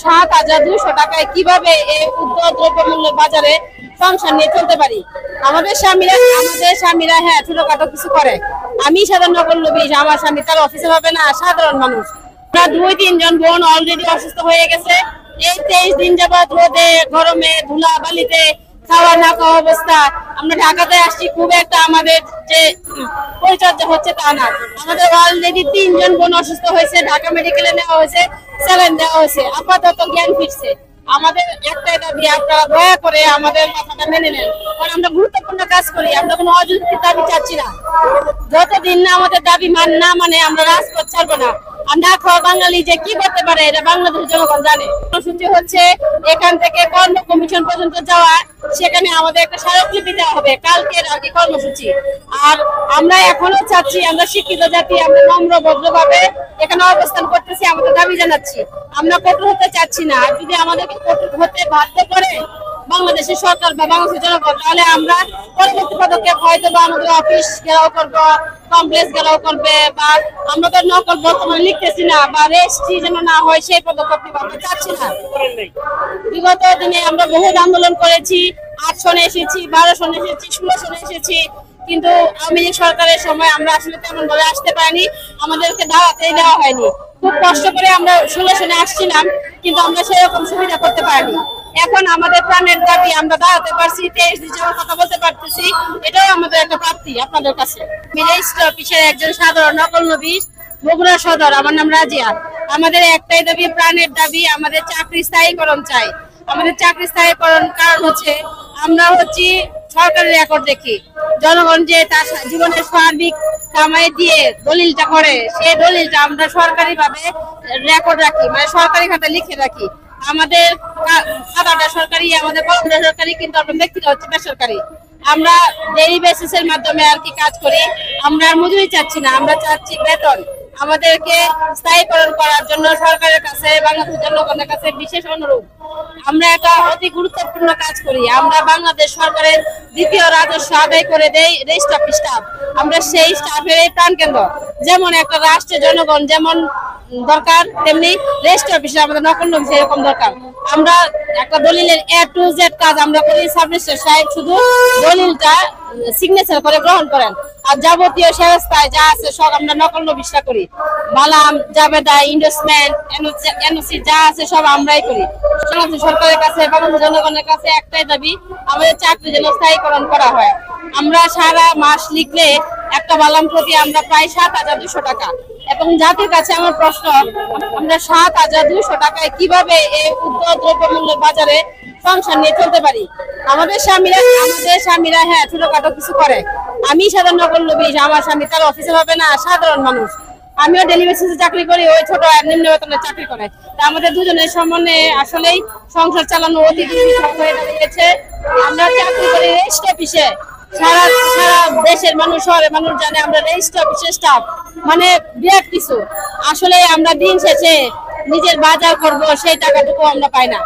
7,200 টাকায় কিভাবে এই দ্রব্যমূল্য বাজারে সংসার নিয়ে চলতে পারি। আমাদের স্বামীরা হ্যাঁ ছোটখাটো কিছু করে। আমি সাধারণ নগরলোভী, আমার স্বামী তার অফিসার হবে না, সাধারণ মানুষ। 2-3 জন বোন অলরেডি অসুস্থ হয়ে গেছে। এই 23 দিন যাবৎ রোদে গরমে ধুলা বালিতে খাওয়া না খাওয়া অবস্থা। আমরা ঢাকাতে আসছি, খুব একটা আমাদের যে পরিচর্যা হচ্ছে তা না। আমাদের অলরেডি 3 জন বোন অসুস্থ হয়েছে, ঢাকা মেডিকেলে নেওয়া হয়েছে, স্যালাইন দেওয়া হয়েছে, আপাতত জ্ঞান ফিরছে। আমাদের একটাই দাবি, আপনারা দয়া করে আমাদের কথাটা মেনে নেন, কারণ আমরা গুরুত্বপূর্ণ কাজ করি। আমরা কোনো অযৌক্তিক দাবি চাচ্ছি না। যতদিন না আমাদের দাবি না মানে আমরা রাজপথ ছাড়বো না। আর না খাওয়া বাঙালি যে কি করতে পারে এটা বাংলাদেশের জনগণ জানে। কর্মসূচি হচ্ছে এখান থেকে কর্ম কমিশন পর্যন্ত যাওয়া, সেখানে আমাদের একটা স্মারকলিপি দেওয়া হবে কালকের আর কি কর্মসূচি। আর আমরা এখনো চাচ্ছি, আমরা শিক্ষিত জাতি, আমরা নম্র ভদ্রভাবে এখানে অবস্থান করতেছি, আমাদের দাবি জানাচ্ছি। আমরা কঠোর হতে চাচ্ছি না। আর যদি আমাদেরকে কঠোর হতে বাধ্য করে বাংলাদেশের সরকার বা বাংলাদেশের জনগণ, তাহলে আমরা পরবর্তী পদক্ষেপ হয়তো বা আমাদের অফিস ঘেরাও করবো, কমপ্লেক্স ঘেরাও করবে, বা আমরা তো নকল বর্তমানে লিখতেছি না, বা রেজিস্ট্রি যেন না হয় সেই পদক্ষেপ আমরা চাচ্ছি না। বিগত দিনে আমরা বহু আন্দোলন করেছি, 8 সনে এসেছি, 12 সনে এসেছি, 16 সনে এসেছি, কিন্তু আওয়ামী লীগ সরকারের সময় আমরা আসলে তেমন ভাবে আসতে পারিনি, আমাদেরকে দাওয়াতেই দেওয়া হয়নি। খুব কষ্ট করে আমরা 16 সনে আসছিলাম, কিন্তু আমরা সেরকম সুবিধা করতে পারিনি। এখন আমাদের প্রাণের দাবি, আমরা দাঁড়াতে পারছি, 23 দিন যাওয়ার কথা বলতে পারতেছি, এটাও আমাদের একটা প্রাপ্তি আপনাদের কাছে। আমি রেজিস্ট্রি অফিসের একজন সাধারণ নগরলোভী, বগুড়া সদর। আমার নাম রাজিয়া। আমাদের একটাই দাবি, প্রাণের দাবি, আমাদের চাকরি স্থায়ীকরণ চাই। আমাদের চাকরি স্থায়ীকরণ কারণ হচ্ছে আমরা সরকারের রেকর্ড দেখি, জনগণ যে তার জীবনের সার্বিক কামাই দিয়ে দলিলটা করে, সেই দলিলটা আমরা সরকারি ভাবে রেকর্ড রাখি, মানে সরকারি খাতায় লিখে রাখি। আমাদের খাতাটা সরকারি, আমাদের কর্মটা সরকারি, কিন্তু আমরা ব্যক্তিটা হচ্ছে বেসরকারি। আমরা ডেইলি বেসিসের মাধ্যমে আর কি কাজ করি। আমরা মজুরি চাচ্ছি না, আমরা চাচ্ছি বেতন। আমাদেরকে স্থায়ীকরণ করার জন্য সরকারের কাছে, বাংলাদেশের জনগণের কাছে বিশেষ অনুরোধ। আমরা একটা অতি গুরুত্বপূর্ণ কাজ করি। আমরা বাংলাদেশ সরকারের দ্বিতীয় রাজস্ব আদায় করে দেই রেজিস্ট্রি অফিস স্টাফ। আমরা সেই স্টাফের এই প্রাণকেন্দ্র। যেমন একটা রাষ্ট্রের জনগণ যেমন দরকার, তেমনি রেজিস্ট্রি অফিসে আমাদের নকললোভী সেরকম দরকার। আমরা একটা দলিলের A to Z কাজ আমরা করি, সাব রেজিস্ট্রার সাহেব শুধু দলিলটা সিগনেচার করে গ্রহণ করেন, আর যাবতীয় সংস্থায় যা আছে সব আমরা নকললোভীরা করি। বালাম, জাবেদা, ইনভেস্টমেন্ট, এনওসি যা আছে সব আমরাই করি। সরকারের কাছে, বাংলাদেশের জনগণের কাছে একটাই দাবি, আমাদের চাকরি যেন স্থায়ীকরণ করা হয়। আমরা সারা মাস লিখলে একটা বালাম প্রতি আমরা প্রায় 7,200 টাকা। এবং জাতির কাছে আমার প্রশ্ন, আমরা 7,200 টাকায় কিভাবে এই দ্রব্যমূল্যের বাজারে সংসার নিয়ে চলতে পারি। আমাদের স্বামীরা হ্যাঁ ছোটখাটো কিছু করে। আমি সাধারণ নগরলোভী, আমার স্বামী তার অফিসার হবে না, সাধারণ মানুষ। আমিও ডেইলি বেসিসে চাকরি করি, ওই ছোট নিম্ন বেতনের চাকরি করে। তা আমাদের দুজনের সম্মানে আসলেই সংসার চালানো অতি দুষ্কর হয়ে দাঁড়িয়েছে। আমরা চাকরি করি রেজিস্ট্রি অফিসে। সারা দেশের মানুষ, শহরের মানুষ জানে আমরা রেজিস্ট্রি অফিসের স্টাফ, মানে বিরাট কিছু। আসলে আমরা দিন শেষে নিজের বাজার করবো, সেই টাকাটুকু আমরা পাই না।